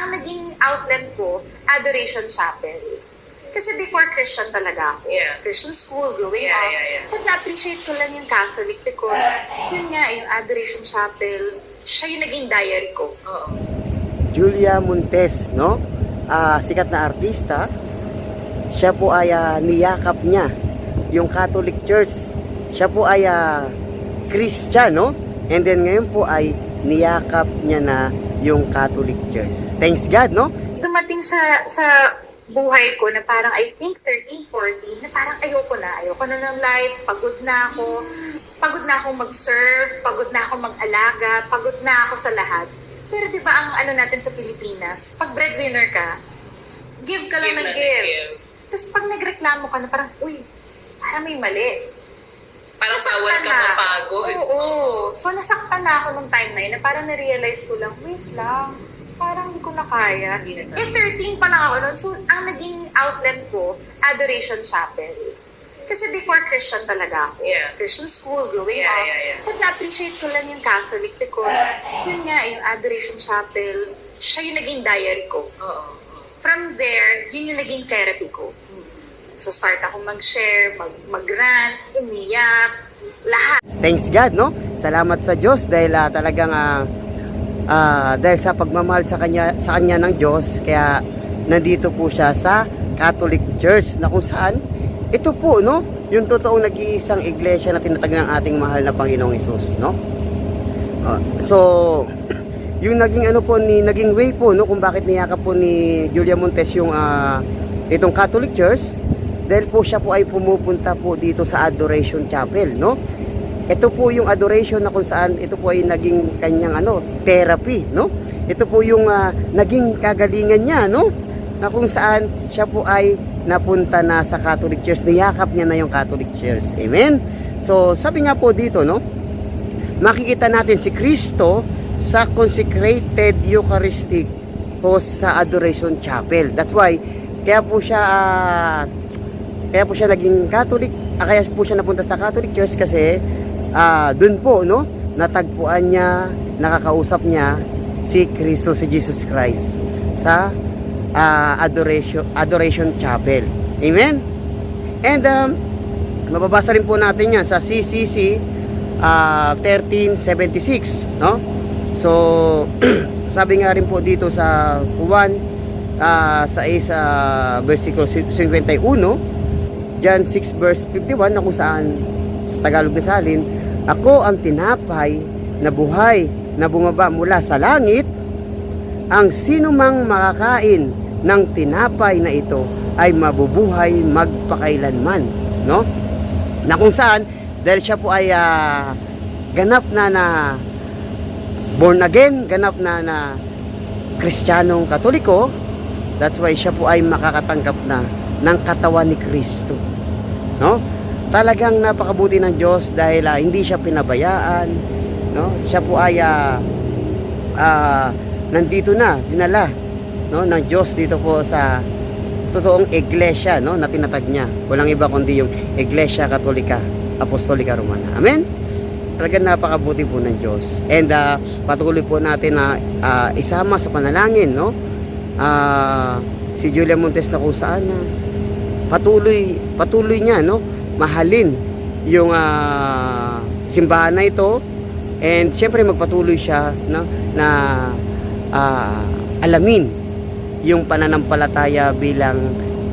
ang naging outlet ko, Adoration Chapel. Kasi before Christian talaga ako. Yeah. Christian school, growing up. But na-appreciate ko lang yung Catholic because yun nga, yung Adoration Chapel, siya yung naging diary ko. Oo. Julia Montes, no? Sikat na artista. Siya po ay niyakap niya yung Catholic Church. Siya po ay Christian, no? And then ngayon po ay niyakap niya na yung Catholic Church. Thanks God, no? Dumating sa buhay ko na parang I think 13, 14, na parang ayoko na ng life, pagod na akong mag-serve, pagod na akong mag-alaga, pagod na ako sa lahat. Pero di ba ang ano natin sa Pilipinas, pag breadwinner ka, give ka lang ng give. Tapos pag nagreklamo ka na parang, uy, parang may mali. Parang bawal ka mapagod. Oo. So nasaktan na ako nung time na yun, na parang na-realize ko lang, wait lang, parang hindi ko na kaya. 13 pa lang ako nun. So, ang naging outlet ko, Adoration Chapel. Kasi before Christian talaga ako. Yeah. Christian school, growing up. But na-appreciate ko lang yung Catholic because yun nga, yung Adoration Chapel, siya yung naging diary ko. Oo. From there, yun yung naging therapy ko. So, start ako mag-share, mag-rant, umiyak, lahat. Thanks God, no? Salamat sa Diyos dahil talagang dahil sa pagmamahal sa kanya ng Diyos, kaya nandito po siya sa Catholic Church na kung saan ito po, no, yung totoong nag-iisang iglesia na tinatag ng ating mahal na Panginoong Hesus, no? So yung naging way po, no, kung bakit niyakap po ni Julia Montes yung itong Catholic Church, dahil po siya po ay pumupunta po dito sa Adoration Chapel, no? Ito po yung adoration na kung saan ito po ay naging kanyang therapy, no? Ito po yung naging kagalingan niya, no? Na kung saan siya po ay napunta na sa Catholic Church, niyakap niya na yung Catholic Church. Amen? So, sabi nga po dito, no? Makikita natin si Kristo sa consecrated Eucharistic po sa Adoration Chapel. That's why kaya po siya naging Catholic, kaya po siya napunta sa Catholic Church kasi dun po, no, natagpuan niya, nakakausap niya si Kristo, si Jesus Christ sa Adoration Chapel. Amen? And mababasa rin po natin yan sa CCC 1376, no? So sabi nga rin po dito sa Juan sa versikulo 51, John 6 verse 51, na kung saan sa Tagalog na salin, ako ang tinapay na buhay na bumaba mula sa langit. Ang sino mang makakain ng tinapay na ito ay mabubuhay magpakailanman, no? Na kung saan dahil siya po ay ganap na born again, ganap na Kristiyanong Katoliko, that's why siya po ay makakatanggap na ng katawan ni Kristo, no? Talagang napakabuti ng Diyos dahil hindi siya pinabayaan, no? Siya po ay nandito na, dinala, no, ng Diyos dito po sa totoong iglesia, no, na tinatag niya. Walang iba kundi yung Iglesia Katolika Apostolika Romana. Amen? Talagang napakabuti po ng Diyos. And patuloy po natin na isama sa panalangin, no? Si Julia Montes na kung saan patuloy niya, no, mahalin yung simbahan na ito, and syempre magpatuloy siya, no, na alamin yung pananampalataya bilang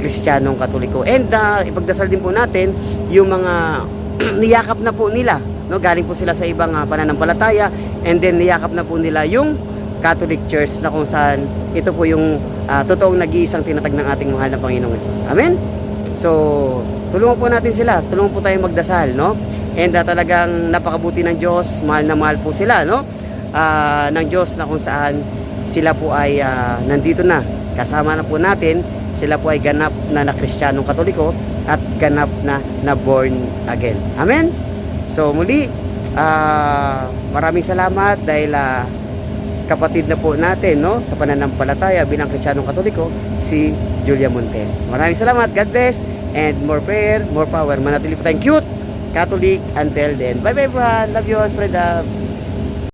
Kristiyanong Katoliko. And ipagdasal din po natin yung mga niyakap na po nila, no, galing po sila sa ibang pananampalataya, and then niyakap na po nila yung Catholic Church na kung saan ito po yung totoong nag-iisang tinatag ng ating mahal na Panginoong Hesus. Amen? So, tulungan po natin sila. Tulungan po tayong magdasal, no? And talagang napakabuti ng Diyos. Mahal na mahal po sila, no? Ng Diyos na kung saan sila po ay nandito na. Kasama na po natin. Sila po ay ganap na Kristiyanong Katoliko at ganap na born again. Amen? So, muli, maraming salamat dahil kapatid na po natin, no, sa pananampalataya bilang Kristiyanong Katoliko, si Julia Montes. Maraming salamat. God bless, and more prayer, more power. Manatili po tayong cute Catholic until then. Bye bye everyone. Love you all. Spread love.